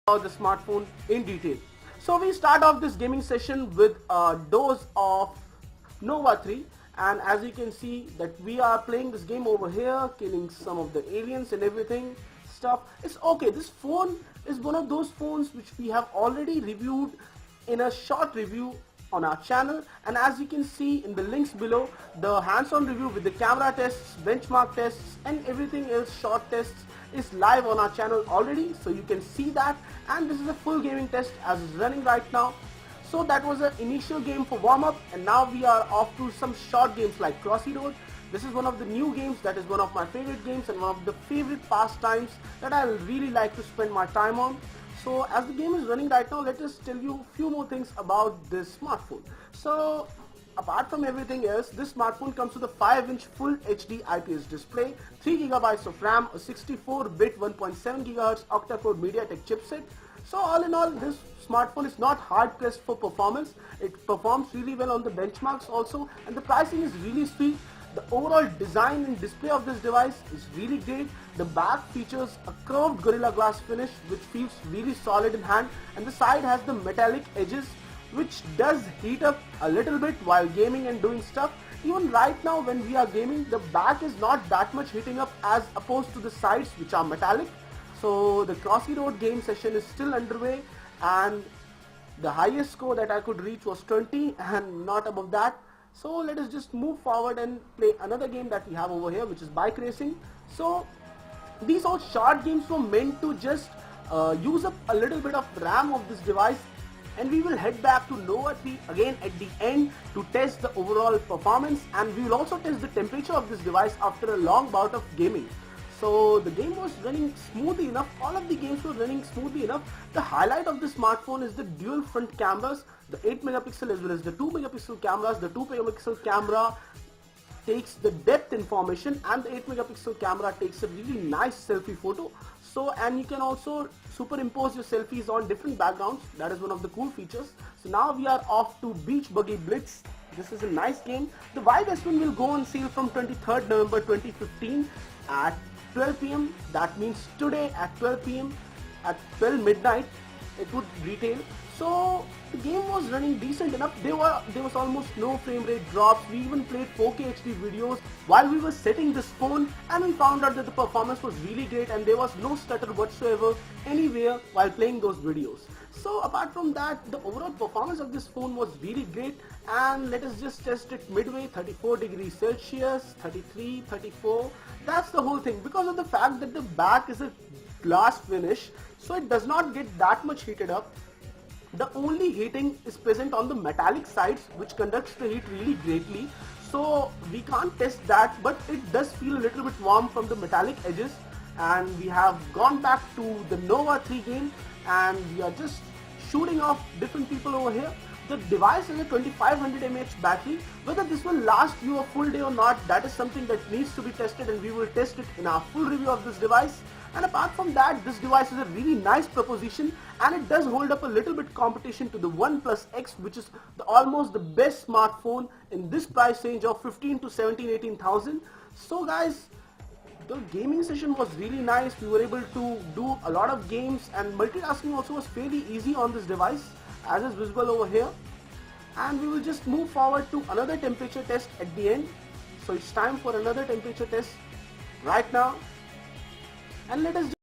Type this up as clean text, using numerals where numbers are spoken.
about the smartphone in detail. So we start off this gaming session with a dose of Nova 3, and as you can see that we are playing this game over here, killing some of the aliens and everything stuff. It's okay. This phone is one of those phones which we have already reviewed in a short review on our channel, and as you can see in the links below, the hands-on review with the camera tests, benchmark tests and everything else short tests is live on our channel already, so you can see that. And this is a full gaming test as is running right now. So that was an initial game for warm-up, and now we are off to some short games like Crossy Road. This is one of the new games that is one of my favorite games and one of the favorite pastimes that I really like to spend my time on. So as the game is running right now, let us tell you a few more things about this smartphone. So apart from everything else, this smartphone comes with a 5-inch full HD IPS display, 3GB of RAM, a 64-bit 1.7 GHz octa-core MediaTek chipset. So all in all, this smartphone is not hard pressed for performance. It performs really well on the benchmarks also, and the pricing is really sweet. The overall design and display of this device is really great. The back features a curved Gorilla Glass finish which feels really solid in hand, and the side has the metallic edges which does heat up a little bit while gaming and doing stuff. Even right now when we are gaming, the back is not that much heating up as opposed to the sides which are metallic. So the Crossy Road game session is still underway, and the highest score that I could reach was 20 and not above that. So let us just move forward and play another game that we have over here, which is bike racing. So these all short games were meant to just use up a little bit of RAM of this device, and we will head back to Nova 3 again at the end to test the overall performance, and we will also test the temperature of this device after a long bout of gaming. So the game was running smoothly enough. All of the games were running smoothly enough. The highlight of the smartphone is the dual front cameras, the 8 megapixel as well as the 2 megapixel cameras. The 2 megapixel camera takes the depth information, and the 8 megapixel camera takes a really nice selfie photo. So, and you can also superimpose your selfies on different backgrounds. That is one of the cool features. So now we are off to Beach Buggy Blitz. This is a nice game. The Vive S1 will go on sale from 23rd November 2015 at 12 PM. That means today at 12 PM, at 12 midnight it would retail. So the game was running decent enough. There was almost no frame rate drops. We even played 4K HD videos while we were setting this phone, and we found out that the performance was really great and there was no stutter whatsoever anywhere while playing those videos. So apart from that, the overall performance of this phone was really great, and let us just test it midway. 34 degrees Celsius, 33, 34. That's the whole thing, because of the fact that the back is a glass finish, so it does not get that much heated up. The only heating is present on the metallic sides, which conducts the heat really greatly. So we can't test that, but it does feel a little bit warm from the metallic edges. And we have gone back to the Nova 3 game, and we are just shooting off different people over here. The device has a 2500 mAh battery. Whether this will last you a full day or not, that is something that needs to be tested, and we will test it in our full review of this device. And apart from that, this device is a really nice proposition, and it does hold up a little bit competition to the OnePlus X, which is almost the best smartphone in this price range of 15 to 17, 18,000. So guys, the gaming session was really nice. We were able to do a lot of games, and multitasking also was fairly easy on this device, as is visible over here. And we will just move forward to another temperature test at the end. So it's time for another temperature test right now, and let us